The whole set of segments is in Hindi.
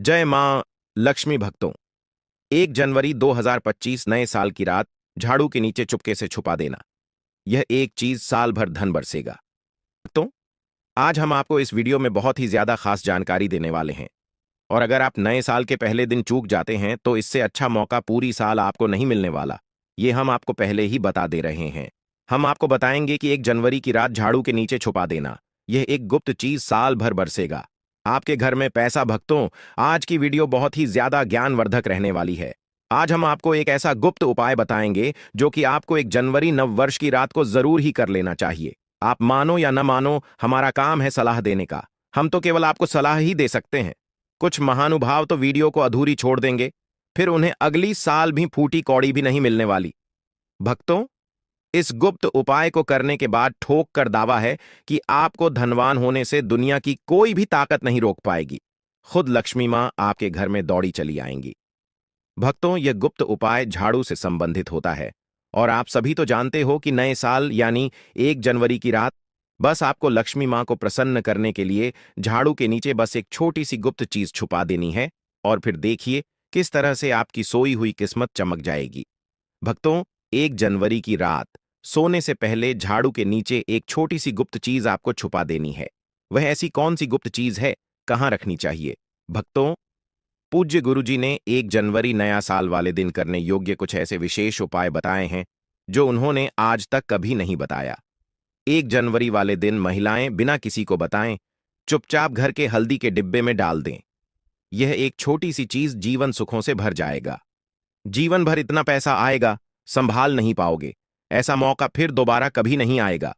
जय मां लक्ष्मी भक्तों। 1 जनवरी 2025 नए साल की रात झाड़ू के नीचे चुपके से छुपा देना। यह एक चीज साल भर धन बरसेगा। भक्तों, आज हम आपको इस वीडियो में बहुत ही ज्यादा खास जानकारी देने वाले हैं। और अगर आप नए साल के पहले दिन चूक जाते हैं तो इससे अच्छा मौका पूरी साल आपको नहीं मिलने वाला। ये हम आपको पहले ही बता दे रहे हैं। हम आपको बताएंगे कि 1 जनवरी की रात झाड़ू के नीचे छुपा देना, यह एक गुप्त चीज साल भर बरसेगा आपके घर में पैसा। भक्तों, आज की वीडियो बहुत ही ज्यादा ज्ञानवर्धक रहने वाली है। आज हम आपको एक ऐसा गुप्त उपाय बताएंगे जो कि आपको 1 जनवरी नव वर्ष की रात को जरूर ही कर लेना चाहिए। आप मानो या न मानो, हमारा काम है सलाह देने का। हम तो केवल आपको सलाह ही दे सकते हैं। कुछ महानुभाव तो वीडियो को अधूरी छोड़ देंगे, फिर उन्हें अगली साल भी फूटी कौड़ी भी नहीं मिलने वाली। भक्तों, इस गुप्त उपाय को करने के बाद ठोक कर दावा है कि आपको धनवान होने से दुनिया की कोई भी ताकत नहीं रोक पाएगी। खुद लक्ष्मी मां आपके घर में दौड़ी चली आएंगी। भक्तों, यह गुप्त उपाय झाड़ू से संबंधित होता है और आप सभी तो जानते हो कि नए साल यानी 1 जनवरी की रात बस आपको लक्ष्मी मां को प्रसन्न करने के लिए झाड़ू के नीचे बस एक छोटी सी गुप्त चीज छुपा देनी है और फिर देखिए किस तरह से आपकी सोई हुई किस्मत चमक जाएगी। भक्तों, 1 जनवरी की रात सोने से पहले झाड़ू के नीचे एक छोटी सी गुप्त चीज आपको छुपा देनी है। वह ऐसी कौन सी गुप्त चीज है, कहां रखनी चाहिए? भक्तों, पूज्य गुरुजी ने 1 जनवरी नया साल वाले दिन करने योग्य कुछ ऐसे विशेष उपाय बताए हैं जो उन्होंने आज तक कभी नहीं बताया। 1 जनवरी वाले दिन महिलाएं बिना किसी को बताएं चुपचाप घर के हल्दी के डिब्बे में डाल दें। यह एक छोटी सी चीज जीवन सुखों से भर जाएगा। जीवन भर इतना पैसा आएगा, संभाल नहीं पाओगे। ऐसा मौका फिर दोबारा कभी नहीं आएगा।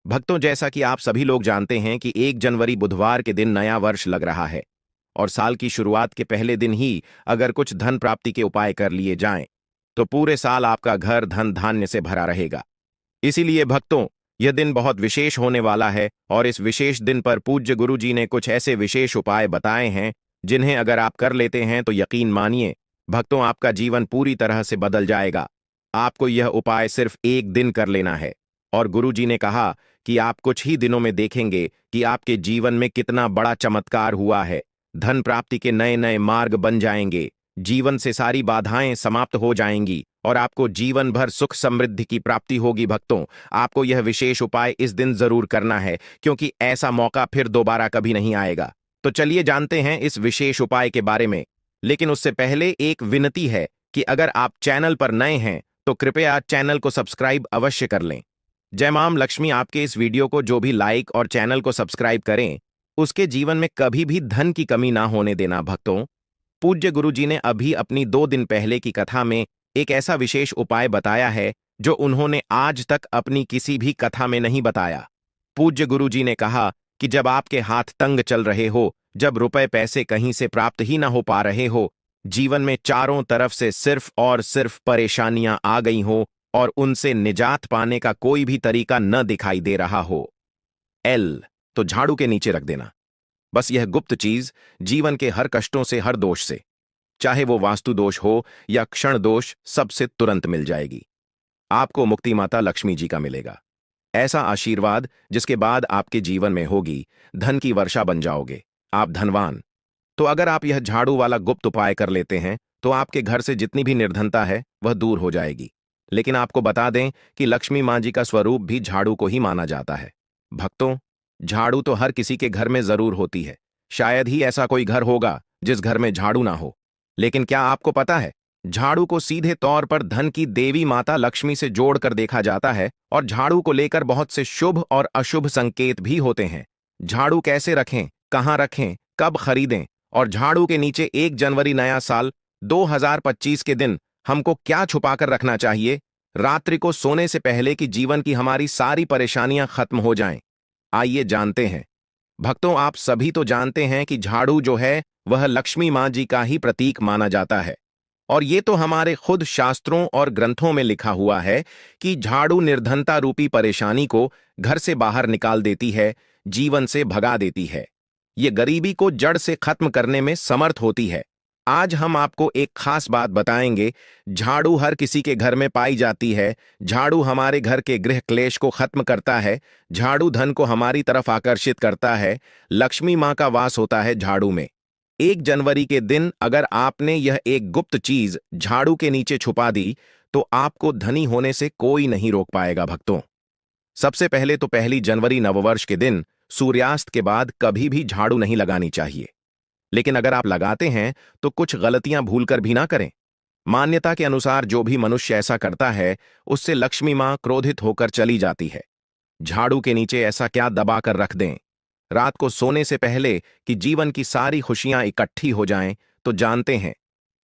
भक्तों, जैसा कि आप सभी लोग जानते हैं कि 1 जनवरी बुधवार के दिन नया वर्ष लग रहा है और साल की शुरुआत के पहले दिन ही अगर कुछ धन प्राप्ति के उपाय कर लिए जाएं, तो पूरे साल आपका घर धन धान्य से भरा रहेगा। इसीलिए भक्तों, यह दिन बहुत विशेष होने वाला है और इस विशेष दिन पर पूज्य गुरु जी ने कुछ ऐसे विशेष उपाय बताए हैं जिन्हें अगर आप कर लेते हैं तो यकीन मानिए भक्तों, आपका जीवन पूरी तरह से बदल जाएगा। आपको यह उपाय सिर्फ 1 दिन कर लेना है और गुरुजी ने कहा कि आप कुछ ही दिनों में देखेंगे कि आपके जीवन में कितना बड़ा चमत्कार हुआ है। धन प्राप्ति के नए नए मार्ग बन जाएंगे, जीवन से सारी बाधाएं समाप्त हो जाएंगी और आपको जीवन भर सुख समृद्धि की प्राप्ति होगी। भक्तों, आपको यह विशेष उपाय इस दिन जरूर करना है क्योंकि ऐसा मौका फिर दोबारा कभी नहीं आएगा। तो चलिए जानते हैं इस विशेष उपाय के बारे में। लेकिन उससे पहले एक विनती है कि अगर आप चैनल पर नए हैं तो कृपया चैनल को सब्सक्राइब अवश्य कर लें। जय मां लक्ष्मी आपके इस वीडियो को जो भी लाइक और चैनल को सब्सक्राइब करें, उसके जीवन में कभी भी धन की कमी ना होने देना। भक्तों, पूज्य गुरुजी ने अभी अपनी 2 दिन पहले की कथा में एक ऐसा विशेष उपाय बताया है जो उन्होंने आज तक अपनी किसी भी कथा में नहीं बताया। पूज्य गुरुजी ने कहा कि जब आपके हाथ तंग चल रहे हो, जब रुपए पैसे कहीं से प्राप्त ही ना हो पा रहे हो, जीवन में चारों तरफ से सिर्फ और सिर्फ परेशानियां आ गई हो और उनसे निजात पाने का कोई भी तरीका न दिखाई दे रहा हो, तो झाड़ू के नीचे रख देना। बस यह गुप्त चीज जीवन के हर कष्टों से, हर दोष से, चाहे वो वास्तु दोष हो या क्षण दोष, सबसे तुरंत मिल जाएगी। आपको मुक्ति माता लक्ष्मी जी का मिलेगा ऐसा आशीर्वाद जिसके बाद आपके जीवन में होगी धन की वर्षा, बन जाओगे आप धनवान। तो अगर आप यह झाड़ू वाला गुप्त उपाय कर लेते हैं तो आपके घर से जितनी भी निर्धनता है वह दूर हो जाएगी। लेकिन आपको बता दें कि लक्ष्मी मां जी का स्वरूप भी झाड़ू को ही माना जाता है। भक्तों, झाड़ू तो हर किसी के घर में जरूर होती है। शायद ही ऐसा कोई घर होगा जिस घर में झाड़ू ना हो। लेकिन क्या आपको पता है, झाड़ू को सीधे तौर पर धन की देवी माता लक्ष्मी से जोड़कर देखा जाता है और झाड़ू को लेकर बहुत से शुभ और अशुभ संकेत भी होते हैं। झाड़ू कैसे रखें, कहां रखें, कब खरीदें और झाड़ू के नीचे 1 जनवरी नया साल 2025 के दिन हमको क्या छुपाकर रखना चाहिए रात्रि को सोने से पहले कि जीवन की हमारी सारी परेशानियां खत्म हो जाएं, आइए जानते हैं। भक्तों, आप सभी तो जानते हैं कि झाड़ू जो है वह लक्ष्मी मां जी का ही प्रतीक माना जाता है और ये तो हमारे खुद शास्त्रों और ग्रंथों में लिखा हुआ है कि झाड़ू निर्धनता रूपी परेशानी को घर से बाहर निकाल देती है, जीवन से भगा देती है। ये गरीबी को जड़ से खत्म करने में समर्थ होती है। आज हम आपको एक खास बात बताएंगे। झाड़ू हर किसी के घर में पाई जाती है। झाड़ू हमारे घर के गृह क्लेश को खत्म करता है। झाड़ू धन को हमारी तरफ आकर्षित करता है। लक्ष्मी मां का वास होता है झाड़ू में। 1 जनवरी के दिन अगर आपने यह एक गुप्त चीज झाड़ू के नीचे छुपा दी तो आपको धनी होने से कोई नहीं रोक पाएगा भक्तों। सबसे पहले तो 1 जनवरी नववर्ष के दिन सूर्यास्त के बाद कभी भी झाड़ू नहीं लगानी चाहिए। लेकिन अगर आप लगाते हैं तो कुछ गलतियां भूलकर भी ना करें। मान्यता के अनुसार जो भी मनुष्य ऐसा करता है उससे लक्ष्मी मां क्रोधित होकर चली जाती है। झाड़ू के नीचे ऐसा क्या दबा कर रख दें रात को सोने से पहले कि जीवन की सारी खुशियां इकट्ठी हो जाएं, तो जानते हैं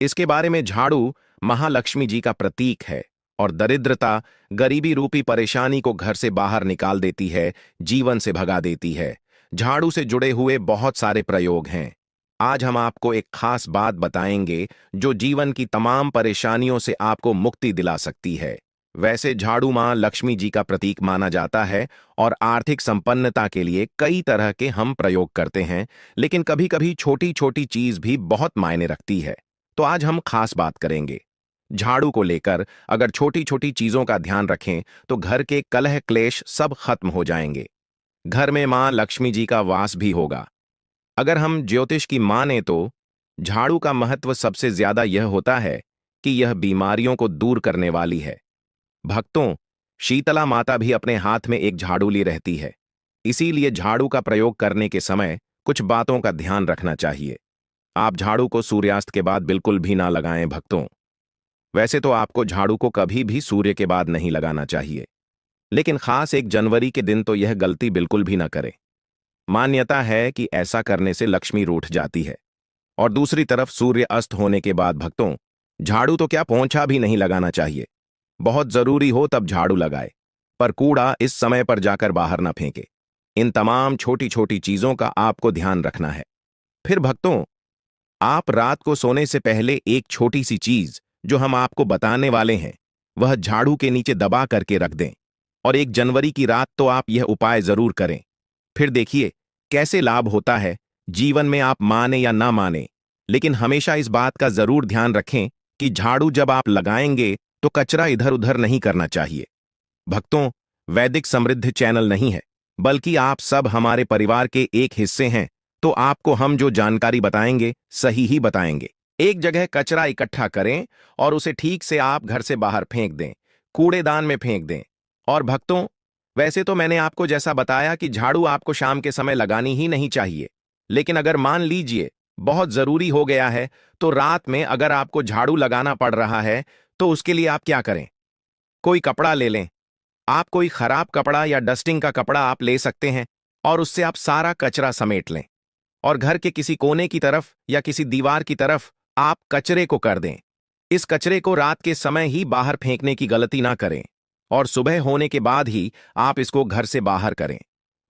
इसके बारे में। झाड़ू महालक्ष्मी जी का प्रतीक है और दरिद्रता, गरीबी रूपी परेशानी को घर से बाहर निकाल देती है, जीवन से भगा देती है। झाड़ू से जुड़े हुए बहुत सारे प्रयोग हैं। आज हम आपको एक खास बात बताएंगे जो जीवन की तमाम परेशानियों से आपको मुक्ति दिला सकती है। वैसे झाड़ू मां लक्ष्मी जी का प्रतीक माना जाता है और आर्थिक संपन्नता के लिए कई तरह के हम प्रयोग करते हैं, लेकिन कभी कभी छोटी छोटी चीज भी बहुत मायने रखती है। तो आज हम खास बात करेंगे झाड़ू को लेकर। अगर छोटी छोटी चीजों का ध्यान रखें तो घर के कलह क्लेश सब खत्म हो जाएंगे। घर में मां लक्ष्मी जी का वास भी होगा। अगर हम ज्योतिष की माने तो झाड़ू का महत्व सबसे ज्यादा यह होता है कि यह बीमारियों को दूर करने वाली है। भक्तों, शीतला माता भी अपने हाथ में एक झाड़ू ली रहती है। इसीलिए झाड़ू का प्रयोग करने के समय कुछ बातों का ध्यान रखना चाहिए। आप झाड़ू को सूर्यास्त के बाद बिल्कुल भी ना लगाएं भक्तों। वैसे तो आपको झाड़ू को कभी भी सूर्य के बाद नहीं लगाना चाहिए, लेकिन खास 1 जनवरी के दिन तो यह गलती बिल्कुल भी ना करें। मान्यता है कि ऐसा करने से लक्ष्मी रूठ जाती है। और दूसरी तरफ सूर्य अस्त होने के बाद भक्तों, झाड़ू तो क्या पोंछा भी नहीं लगाना चाहिए। बहुत जरूरी हो तब झाड़ू लगाए, पर कूड़ा इस समय पर जाकर बाहर ना फेंके। इन तमाम छोटी छोटी चीजों का आपको ध्यान रखना है। फिर भक्तों, आप रात को सोने से पहले एक छोटी सी चीज जो हम आपको बताने वाले हैं वह झाड़ू के नीचे दबा करके रख दें। और 1 जनवरी की रात तो आप यह उपाय जरूर करें। फिर देखिए कैसे लाभ होता है। जीवन में आप माने या ना माने, लेकिन हमेशा इस बात का जरूर ध्यान रखें कि झाड़ू जब आप लगाएंगे तो कचरा इधर उधर नहीं करना चाहिए। भक्तों, वैदिक समृद्ध चैनल नहीं है, बल्कि आप सब हमारे परिवार के एक हिस्से हैं, तो आपको हम जो जानकारी बताएंगे सही ही बताएंगे। एक जगह कचरा इकट्ठा करें और उसे ठीक से आप घर से बाहर फेंक दें, कूड़ेदान में फेंक दें। और भक्तों, वैसे तो मैंने आपको जैसा बताया कि झाड़ू आपको शाम के समय लगानी ही नहीं चाहिए, लेकिन अगर मान लीजिए बहुत जरूरी हो गया है तो रात में अगर आपको झाड़ू लगाना पड़ रहा है तो उसके लिए आप क्या करें? कोई कपड़ा ले लें। आप कोई खराब कपड़ा या डस्टिंग का कपड़ा आप ले सकते हैं और उससे आप सारा कचरा समेट लें और घर के किसी कोने की तरफ या किसी दीवार की तरफ आप कचरे को कर दें। इस कचरे को रात के समय ही बाहर फेंकने की गलती ना करें और सुबह होने के बाद ही आप इसको घर से बाहर करें,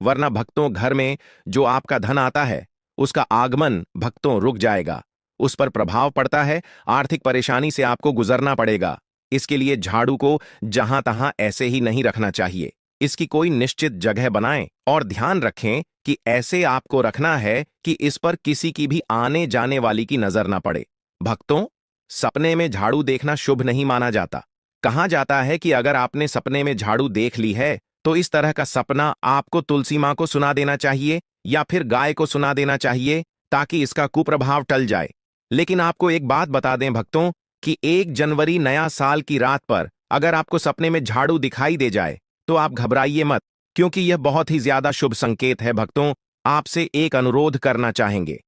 वरना भक्तों घर में जो आपका धन आता है उसका आगमन भक्तों रुक जाएगा, उस पर प्रभाव पड़ता है, आर्थिक परेशानी से आपको गुजरना पड़ेगा। इसके लिए झाड़ू को जहां तहां ऐसे ही नहीं रखना चाहिए। इसकी कोई निश्चित जगह बनाएं और ध्यान रखें कि ऐसे आपको रखना है कि इस पर किसी की भी आने जाने वाली की नजर ना पड़े। भक्तों, सपने में झाड़ू देखना शुभ नहीं माना जाता। कहा जाता है कि अगर आपने सपने में झाड़ू देख ली है तो इस तरह का सपना आपको तुलसी मां को सुना देना चाहिए या फिर गाय को सुना देना चाहिए ताकि इसका कुप्रभाव टल जाए। लेकिन आपको एक बात बता दें भक्तों कि 1 जनवरी नया साल की रात पर अगर आपको सपने में झाड़ू दिखाई दे जाए तो आप घबराइए मत, क्योंकि यह बहुत ही ज्यादा शुभ संकेत है। भक्तों, आपसे एक अनुरोध करना चाहेंगे,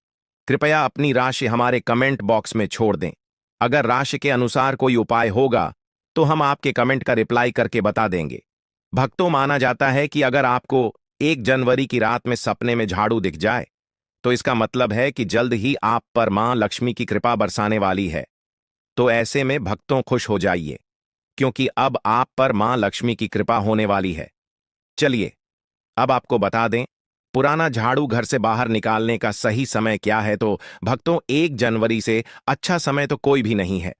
कृपया अपनी राशि हमारे कमेंट बॉक्स में छोड़ दें। अगर राशि के अनुसार कोई उपाय होगा तो हम आपके कमेंट का रिप्लाई करके बता देंगे। भक्तों, माना जाता है कि अगर आपको 1 जनवरी की रात में सपने में झाड़ू दिख जाए तो इसका मतलब है कि जल्द ही आप पर मां लक्ष्मी की कृपा बरसाने वाली है। तो ऐसे में भक्तों खुश हो जाइए, क्योंकि अब आप पर मां लक्ष्मी की कृपा होने वाली है। चलिए अब आपको बता दें पुराना झाड़ू घर से बाहर निकालने का सही समय क्या है। तो भक्तों, 1 जनवरी से अच्छा समय तो कोई भी नहीं है।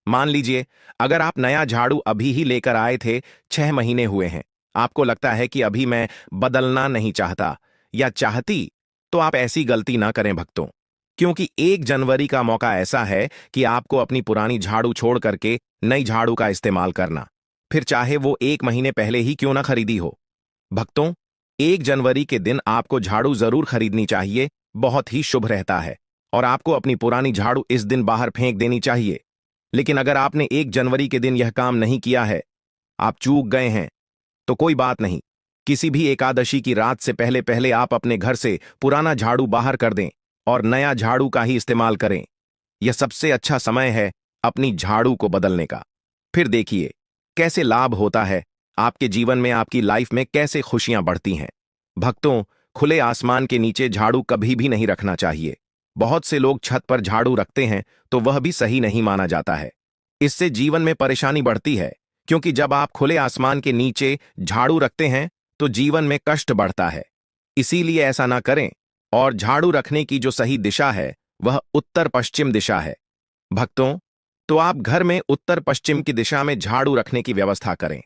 मान लीजिए अगर आप नया झाड़ू अभी ही लेकर आए थे, 6 महीने हुए हैं, आपको लगता है कि अभी मैं बदलना नहीं चाहता या चाहती, तो आप ऐसी गलती ना करें भक्तों, क्योंकि 1 जनवरी का मौका ऐसा है कि आपको अपनी पुरानी झाड़ू छोड़ करके नई झाड़ू का इस्तेमाल करना, फिर चाहे वो 1 महीने पहले ही क्यों ना खरीदी हो। भक्तों, 1 जनवरी के दिन आपको झाड़ू जरूर खरीदनी चाहिए, बहुत ही शुभ रहता है। और आपको अपनी पुरानी झाड़ू इस दिन बाहर फेंक देनी चाहिए। लेकिन अगर आपने 1 जनवरी के दिन यह काम नहीं किया है, आप चूक गए हैं, तो कोई बात नहीं। किसी भी एकादशी की रात से पहले पहले आप अपने घर से पुराना झाड़ू बाहर कर दें और नया झाड़ू का ही इस्तेमाल करें। यह सबसे अच्छा समय है अपनी झाड़ू को बदलने का। फिर देखिए कैसे लाभ होता है आपके जीवन में, आपकी लाइफ में कैसे खुशियां बढ़ती हैं। भक्तों, खुले आसमान के नीचे झाड़ू कभी भी नहीं रखना चाहिए। बहुत से लोग छत पर झाड़ू रखते हैं तो वह भी सही नहीं माना जाता है। इससे जीवन में परेशानी बढ़ती है, क्योंकि जब आप खुले आसमान के नीचे झाड़ू रखते हैं तो जीवन में कष्ट बढ़ता है। इसीलिए ऐसा ना करें, और झाड़ू रखने की जो सही दिशा है वह उत्तर पश्चिम दिशा है। भक्तों, तो आप घर में उत्तर पश्चिम की दिशा में झाड़ू रखने की व्यवस्था करें।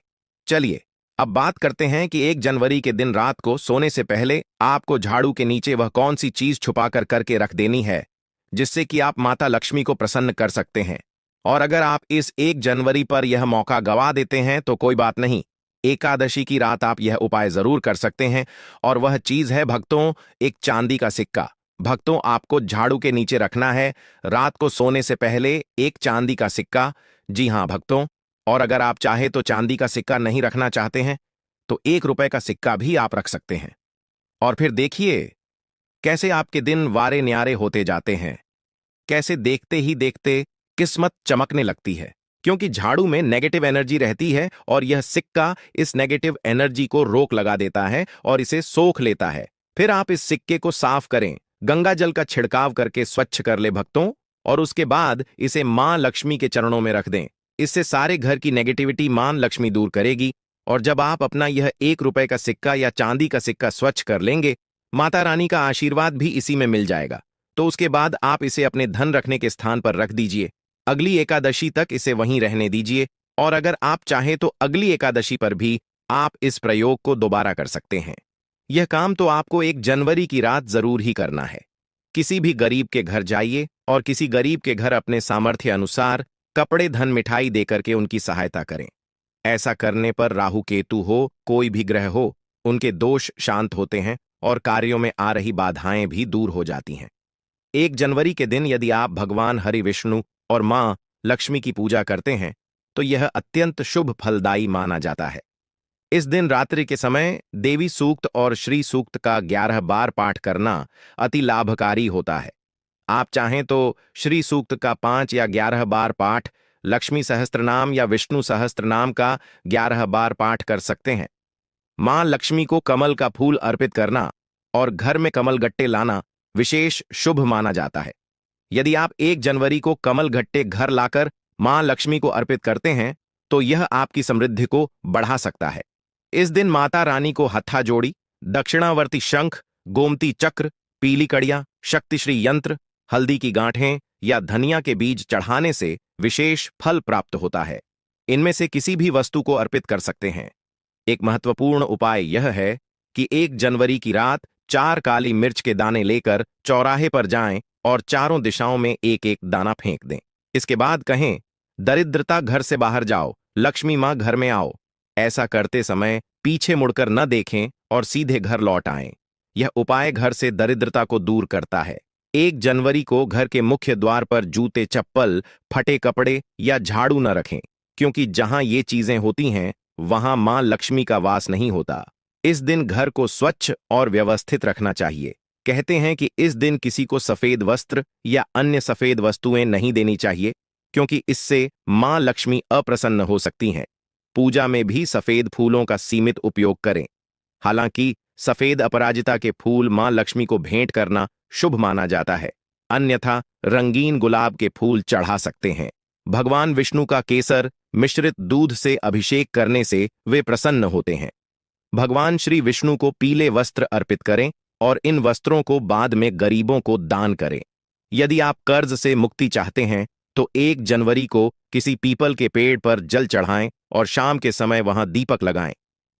चलिए अब बात करते हैं कि 1 जनवरी के दिन रात को सोने से पहले आपको झाड़ू के नीचे वह कौन सी चीज छुपाकर करके रख देनी है जिससे कि आप माता लक्ष्मी को प्रसन्न कर सकते हैं। और अगर आप इस 1 जनवरी पर यह मौका गवा देते हैं तो कोई बात नहीं, एकादशी की रात आप यह उपाय जरूर कर सकते हैं। और वह चीज है भक्तों, एक चांदी का सिक्का। भक्तों, आपको झाड़ू के नीचे रखना है रात को सोने से पहले एक चांदी का सिक्का। जी हां भक्तों, और अगर आप चाहे तो चांदी का सिक्का नहीं रखना चाहते हैं तो 1 रुपए का सिक्का भी आप रख सकते हैं। और फिर देखिए कैसे आपके दिन वारे न्यारे होते जाते हैं, कैसे देखते ही देखते किस्मत चमकने लगती है। क्योंकि झाड़ू में नेगेटिव एनर्जी रहती है और यह सिक्का इस नेगेटिव एनर्जी को रोक लगा देता है और इसे सोख लेता है। फिर आप इस सिक्के को साफ करें, गंगा जल का छिड़काव करके स्वच्छ कर ले भक्तों, और उसके बाद इसे मां लक्ष्मी के चरणों में रख दें। इससे सारे घर की नेगेटिविटी मां लक्ष्मी दूर करेगी। और जब आप अपना यह 1 रुपए का सिक्का या चांदी का सिक्का स्वच्छ कर लेंगे, माता रानी का आशीर्वाद भी इसी में मिल जाएगा। तो उसके बाद आप इसे अपने धन रखने के स्थान पर रख दीजिए। अगली एकादशी तक इसे वहीं रहने दीजिए, और अगर आप चाहें तो अगली एकादशी पर भी आप इस प्रयोग को दोबारा कर सकते हैं। यह काम तो आपको 1 जनवरी की रात जरूर ही करना है। किसी भी गरीब के घर जाइए और किसी गरीब के घर अपने सामर्थ्य अनुसार कपड़े, धन, मिठाई देकर के उनकी सहायता करें। ऐसा करने पर राहु केतु हो, कोई भी ग्रह हो, उनके दोष शांत होते हैं और कार्यों में आ रही बाधाएं भी दूर हो जाती हैं। 1 जनवरी के दिन यदि आप भगवान हरि विष्णु और मां लक्ष्मी की पूजा करते हैं तो यह अत्यंत शुभ फलदायी माना जाता है। इस दिन रात्रि के समय देवी सूक्त और श्री सूक्त का 11 बार पाठ करना अति लाभकारी होता है। आप चाहें तो श्री सूक्त का 5 या 11 बार पाठ, लक्ष्मी सहस्त्रनाम या विष्णु सहस्त्रनाम का 11 बार पाठ कर सकते हैं। मां लक्ष्मी को कमल का फूल अर्पित करना और घर में कमल गट्टे लाना विशेष शुभ माना जाता है। यदि आप 1 जनवरी को कमल गट्टे घर लाकर मां लक्ष्मी को अर्पित करते हैं तो यह आपकी समृद्धि को बढ़ा सकता है। इस दिन माता रानी को हत्था जोड़ी, दक्षिणावर्ती शंख, गोमती चक्र, पीली कड़ियां, शक्तिश्री यंत्र, हल्दी की गांठें या धनिया के बीज चढ़ाने से विशेष फल प्राप्त होता है। इनमें से किसी भी वस्तु को अर्पित कर सकते हैं। एक महत्वपूर्ण उपाय यह है कि 1 जनवरी की रात 4 काली मिर्च के दाने लेकर चौराहे पर जाएं और चारों दिशाओं में एक एक दाना फेंक दें। इसके बाद कहें, दरिद्रता घर से बाहर जाओ, लक्ष्मी मां घर में आओ। ऐसा करते समय पीछे मुड़कर न देखें और सीधे घर लौट आएं। यह उपाय घर से दरिद्रता को दूर करता है। 1 जनवरी को घर के मुख्य द्वार पर जूते, चप्पल, फटे कपड़े या झाड़ू न रखें, क्योंकि जहां ये चीजें होती हैं वहां मां लक्ष्मी का वास नहीं होता। इस दिन घर को स्वच्छ और व्यवस्थित रखना चाहिए। कहते हैं कि इस दिन किसी को सफेद वस्त्र या अन्य सफेद वस्तुएं नहीं देनी चाहिए, क्योंकि इससे मां लक्ष्मी अप्रसन्न हो सकती हैं। पूजा में भी सफेद फूलों का सीमित उपयोग करें। हालांकि सफेद अपराजिता के फूल मां लक्ष्मी को भेंट करना शुभ माना जाता है, अन्यथा रंगीन गुलाब के फूल चढ़ा सकते हैं। भगवान विष्णु का केसर मिश्रित दूध से अभिषेक करने से वे प्रसन्न होते हैं। भगवान श्री विष्णु को पीले वस्त्र अर्पित करें और इन वस्त्रों को बाद में गरीबों को दान करें। यदि आप कर्ज से मुक्ति चाहते हैं तो 1 जनवरी को किसी पीपल के पेड़ पर जल चढ़ाएं और शाम के समय वहां दीपक लगाएं।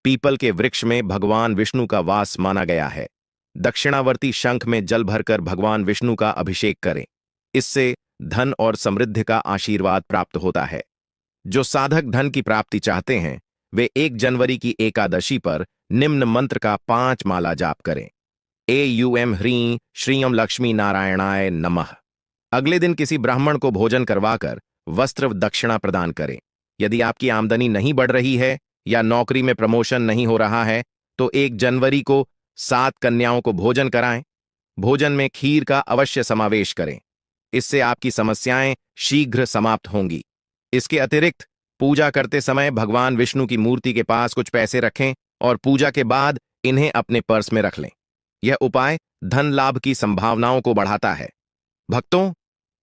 पीपल के वृक्ष में भगवान विष्णु का वास माना गया है। दक्षिणावर्ती शंख में जल भरकर भगवान विष्णु का अभिषेक करें। इससे धन और समृद्धि का आशीर्वाद प्राप्त होता है। जो साधक धन की प्राप्ति चाहते हैं वे 1 जनवरी की एकादशी पर निम्न मंत्र का 5 माला जाप करें। AUM ह्रीं श्रीयम लक्ष्मी नारायणाय नमः। अगले दिन किसी ब्राह्मण को भोजन करवाकर वस्त्र दक्षिणा प्रदान करें। यदि आपकी आमदनी नहीं बढ़ रही है या नौकरी में प्रमोशन नहीं हो रहा है तो 1 जनवरी को 7 कन्याओं को भोजन कराएं। भोजन में खीर का अवश्य समावेश करें। इससे आपकी समस्याएं शीघ्र समाप्त होंगी। इसके अतिरिक्त पूजा करते समय भगवान विष्णु की मूर्ति के पास कुछ पैसे रखें और पूजा के बाद इन्हें अपने पर्स में रख लें। यह उपाय धन लाभ की संभावनाओं को बढ़ाता है। भक्तों,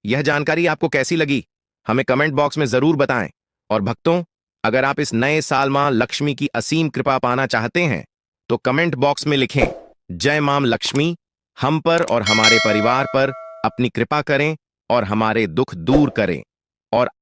यह जानकारी आपको कैसी लगी हमें कमेंट बॉक्स में जरूर बताएं। और भक्तों, अगर आप इस नए साल मां लक्ष्मी की असीम कृपा पाना चाहते हैं तो कमेंट बॉक्स में लिखें, जय मां लक्ष्मी हम पर और हमारे परिवार पर अपनी कृपा करें और हमारे दुख दूर करें। और